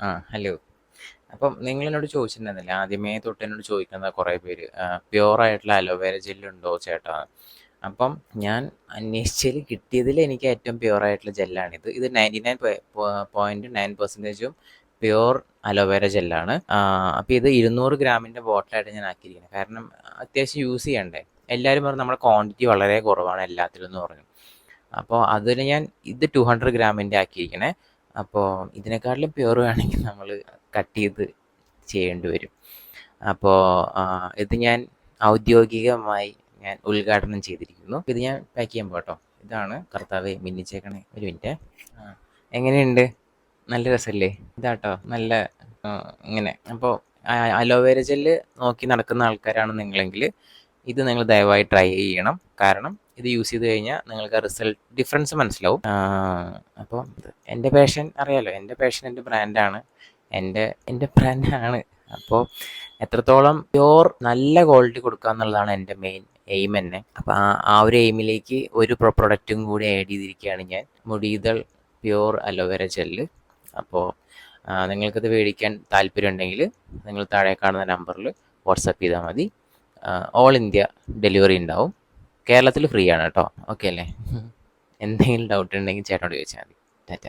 Hello. അപ്പം നിങ്ങളെന്നോട് ചോദിച്ചിട്ടുണ്ടായിരുന്നില്ലേ, ആദ്യമേ തൊട്ട് എന്നോട് ചോദിക്കുന്ന കുറേ പേര് പ്യുവറായിട്ടുള്ള അലോവേര ജെല്ലുണ്ടോ ചേട്ടാ? അപ്പം ഞാൻ അന്വേഷിച്ചതിൽ കിട്ടിയതിൽ എനിക്ക് ഏറ്റവും പ്യുവറായിട്ടുള്ള ജെല്ലാണിത്. ഇത് 99.9% പ്യുവർ അലോവേര ജെല്ലാണ്. അപ്പോൾ ഇത് 200 ഗ്രാമിൻ്റെ ബോട്ടിലായിട്ട് ഞാൻ ആക്കിയിരിക്കുന്നത്. കാരണം അത്യാവശ്യം യൂസ് ചെയ്യണ്ടേ. എല്ലാവരും പറഞ്ഞു നമ്മുടെ ക്വാണ്ടിറ്റി വളരെ കുറവാണ് എല്ലാത്തിലും എന്ന് പറഞ്ഞു. അപ്പോൾ അതിന് ഞാൻ ഇത് 200 ഗ്രാമിൻ്റെ ആക്കിയിരിക്കണേ. അപ്പോൾ ഇതിനെക്കാട്ടിലും പ്യുവർ വേണമെങ്കിൽ നമ്മൾ കട്ട് ചെയ്ത് ചെയ്യേണ്ടി വരും. അപ്പോൾ ഇത് ഞാൻ ഔദ്യോഗികമായി ഞാൻ ഉദ്ഘാടനം ചെയ്തിരിക്കുന്നു. ഇത് ഞാൻ പാക്ക് ചെയ്യാൻ പോട്ടോ. ഇതാണ് കർത്താവെ മിന്നിച്ചേക്കണേ. ഒരു മിനിറ്റ്. എങ്ങനെയുണ്ട്? നല്ല രസമല്ലേ? ഇതാട്ടോ നല്ല ഇങ്ങനെ. അപ്പോൾ അലോവേര ജെല്ല് നോക്കി നടക്കുന്ന ആൾക്കാരാണ് നിങ്ങളെങ്കിൽ ഇത് നിങ്ങൾ ദയവായി ട്രൈ ചെയ്യണം. കാരണം ഇത് യൂസ് ചെയ്ത് കഴിഞ്ഞാൽ നിങ്ങൾക്ക് ഡിഫറൻസ് മനസ്സിലാവും. അപ്പോൾ എൻ്റെ പാഷൻ അറിയാലോ, എൻ്റെ പാഷൻ എൻ്റെ ബ്രാൻഡാണ്, എൻ്റെ ബ്രാൻഡാണ്. അപ്പോൾ എത്രത്തോളം പ്യുവർ നല്ല ക്വാളിറ്റി കൊടുക്കുക എന്നുള്ളതാണ് എൻ്റെ മെയിൻ എയിം തന്നെ. അപ്പോൾ ആ ഒരു എയിമിലേക്ക് ഒരു പ്രൊഡക്റ്റും കൂടി ആഡ് ചെയ്തിരിക്കുകയാണ് ഞാൻ, മുടിയിതൾ പ്യുവർ അലോവേര ജെല്ല്. അപ്പോൾ നിങ്ങൾക്കിത് മേടിക്കാൻ താല്പര്യം ഉണ്ടെങ്കിൽ നിങ്ങൾ താഴെ കാണുന്ന നമ്പറിൽ വാട്സപ്പ് ചെയ്താൽ മതി. ഓൾ ഇന്ത്യ ഡെലിവറി ഉണ്ടാവും. കേരളത്തിൽ ഫ്രീ ആണ് കേട്ടോ. ഓക്കെ അല്ലേ? എന്തെങ്കിലും ഡൗട്ട് ഉണ്ടെങ്കിൽ ചേട്ടനോട് ചോദിച്ചാൽ മതി. ടാറ്റ.